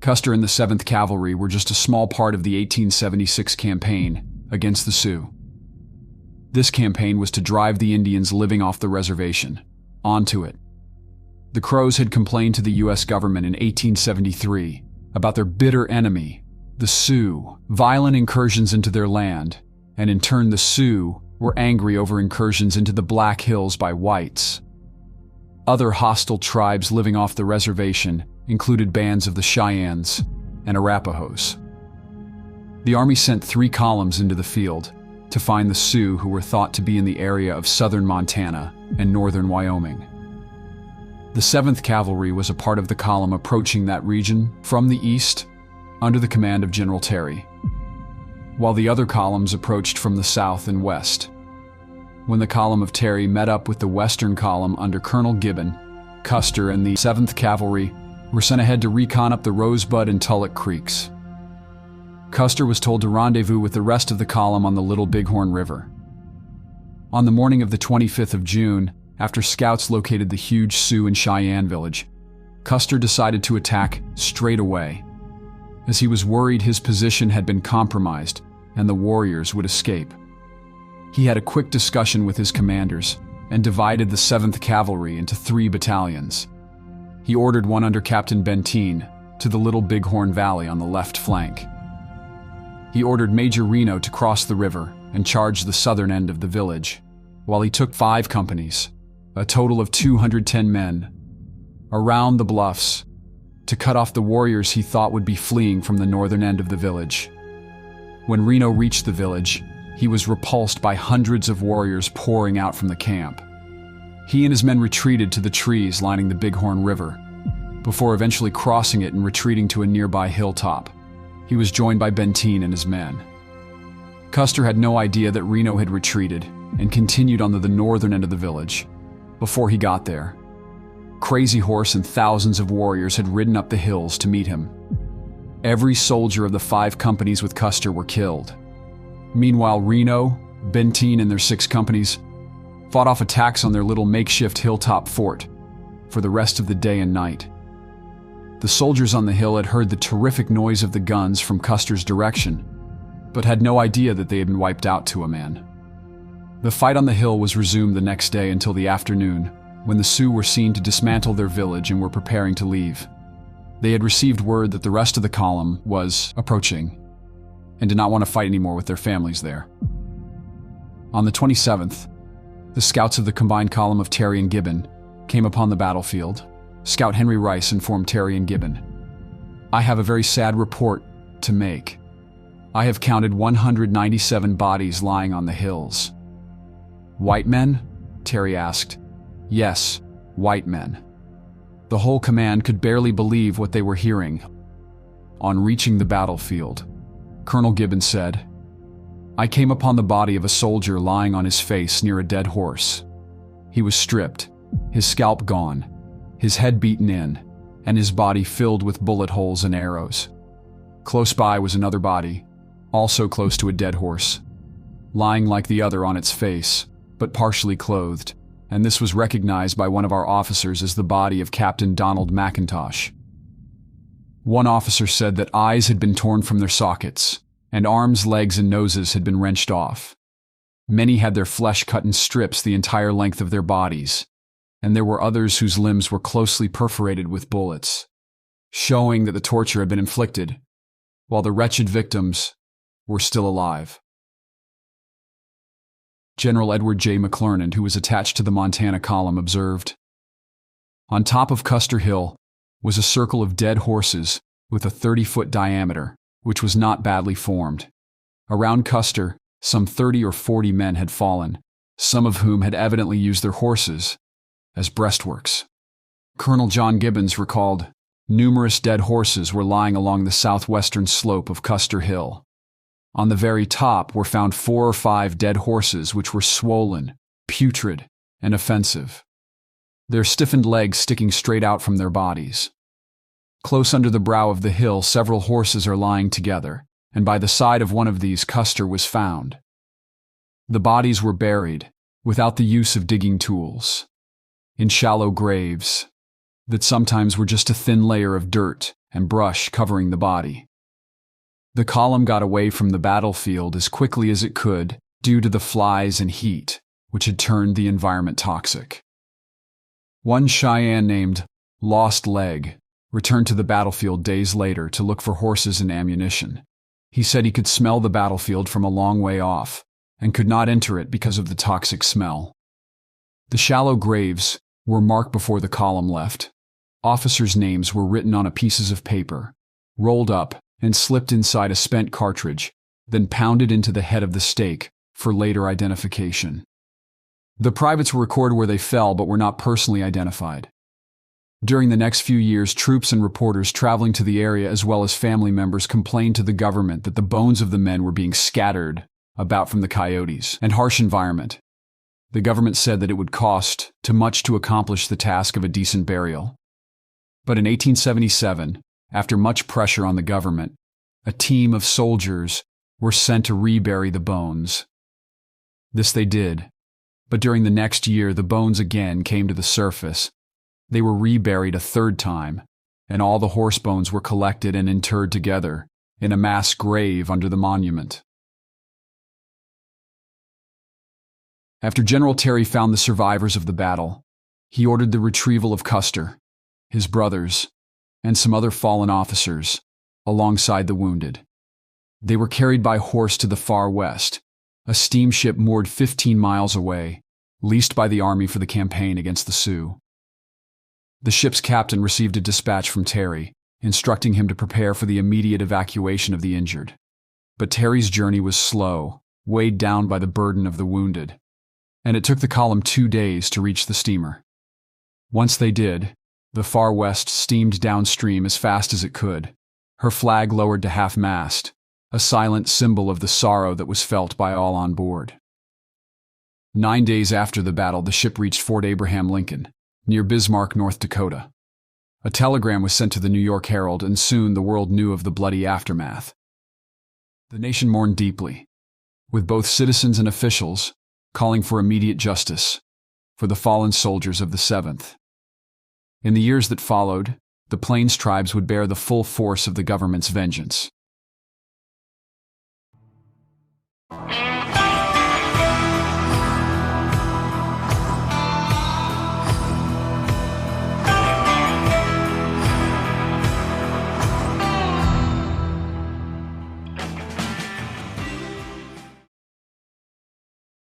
Custer and the 7th Cavalry were just a small part of the 1876 campaign against the Sioux. This campaign was to drive the Indians living off the reservation onto it. The Crows had complained to the U.S. government in 1873 about their bitter enemy, the Sioux, violent incursions into their land, and in turn the Sioux were angry over incursions into the Black Hills by whites. Other hostile tribes living off the reservation included bands of the Cheyennes and Arapahoes. The Army sent 3 columns into the field to find the Sioux who were thought to be in the area of southern Montana and northern Wyoming. The 7th Cavalry was a part of the column approaching that region from the east under the command of General Terry, while the other columns approached from the south and west. When the column of Terry met up with the western column under Colonel Gibbon, Custer and the 7th Cavalry were sent ahead to recon up the Rosebud and Tulloch Creeks. Custer was told to rendezvous with the rest of the column on the Little Bighorn River. On the morning of the 25th of June, after scouts located the huge Sioux and Cheyenne village, Custer decided to attack straight away, as he was worried his position had been compromised and the warriors would escape. He had a quick discussion with his commanders and divided the 7th Cavalry into 3 battalions. He ordered one under Captain Benteen to the Little Bighorn Valley on the left flank. He ordered Major Reno to cross the river and charge the southern end of the village, while he took 5 companies, a total of 210 men, around the bluffs to cut off the warriors he thought would be fleeing from the northern end of the village. When Reno reached the village, he was repulsed by hundreds of warriors pouring out from the camp. He and his men retreated to the trees lining the Bighorn River, before eventually crossing it and retreating to a nearby hilltop. He was joined by Benteen and his men. Custer had no idea that Reno had retreated and continued on the northern end of the village. Before he got there, Crazy Horse and thousands of warriors had ridden up the hills to meet him. Every soldier of the 5 companies with Custer were killed. Meanwhile, Reno, Benteen, and their 6 companies fought off attacks on their little makeshift hilltop fort for the rest of the day and night. The soldiers on the hill had heard the terrific noise of the guns from Custer's direction, but had no idea that they had been wiped out to a man. The fight on the hill was resumed the next day until the afternoon, when the Sioux were seen to dismantle their village and were preparing to leave. They had received word that the rest of the column was approaching and did not want to fight anymore with their families there. On the 27th, the scouts of the combined column of Terry and Gibbon came upon the battlefield. Scout Henry Rice informed Terry and Gibbon, "I have a very sad report to make. I have counted 197 bodies lying on the hills." "White men?" Terry asked. "Yes, white men." The whole command could barely believe what they were hearing. On reaching the battlefield, Colonel Gibbon said, "I came upon the body of a soldier lying on his face near a dead horse. He was stripped, his scalp gone, his head beaten in, and his body filled with bullet holes and arrows. Close by was another body, also close to a dead horse, lying like the other on its face, but partially clothed, and this was recognized by one of our officers as the body of Captain Donald McIntosh. One officer said that eyes had been torn from their sockets, and arms, legs, and noses had been wrenched off. Many had their flesh cut in strips the entire length of their bodies, and there were others whose limbs were closely perforated with bullets, showing that the torture had been inflicted, while the wretched victims were still alive." General Edward J. McClernand, who was attached to the Montana column, observed, "On top of Custer Hill was a circle of dead horses with a 30-foot diameter, which was not badly formed. Around Custer, some 30 or 40 men had fallen, some of whom had evidently used their horses as breastworks." Colonel John Gibbons recalled, "Numerous dead horses were lying along the southwestern slope of Custer Hill. On the very top were found 4 or 5 dead horses which were swollen, putrid, and offensive, their stiffened legs sticking straight out from their bodies. Close under the brow of the hill, several horses are lying together, and by the side of one of these Custer was found. The bodies were buried, without the use of digging tools, in shallow graves that sometimes were just a thin layer of dirt and brush covering the body. The column got away from the battlefield as quickly as it could due to the flies and heat, which had turned the environment toxic. One Cheyenne named Lost Leg returned to the battlefield days later to look for horses and ammunition. He said he could smell the battlefield from a long way off and could not enter it because of the toxic smell. The shallow graves were marked before the column left. Officers' names were written on pieces of paper, rolled up and slipped inside a spent cartridge, then pounded into the head of the stake for later identification. The privates were recorded where they fell but were not personally identified. During the next few years, troops and reporters traveling to the area as well as family members complained to the government that the bones of the men were being scattered about from the coyotes and harsh environment. The government said that it would cost too much to accomplish the task of a decent burial. But in 1877, after much pressure on the government, a team of soldiers were sent to rebury the bones. This they did, but during the next year the bones again came to the surface. They were reburied a third time, and all the horse bones were collected and interred together in a mass grave under the monument. After General Terry found the survivors of the battle, he ordered the retrieval of Custer, his brothers, and some other fallen officers, alongside the wounded. They were carried by horse to the far west, a steamship moored 15 miles away, leased by the Army for the campaign against the Sioux. The ship's captain received a dispatch from Terry, instructing him to prepare for the immediate evacuation of the injured. But Terry's journey was slow, weighed down by the burden of the wounded, and it took the column 2 days to reach the steamer. Once they did, the Far West steamed downstream as fast as it could, her flag lowered to half-mast, a silent symbol of the sorrow that was felt by all on board. 9 days after the battle, the ship reached Fort Abraham Lincoln, near Bismarck, North Dakota. A telegram was sent to the New York Herald, and soon the world knew of the bloody aftermath. The nation mourned deeply, with both citizens and officials calling for immediate justice for the fallen soldiers of the 7th. In the years that followed, the Plains tribes would bear the full force of the government's vengeance.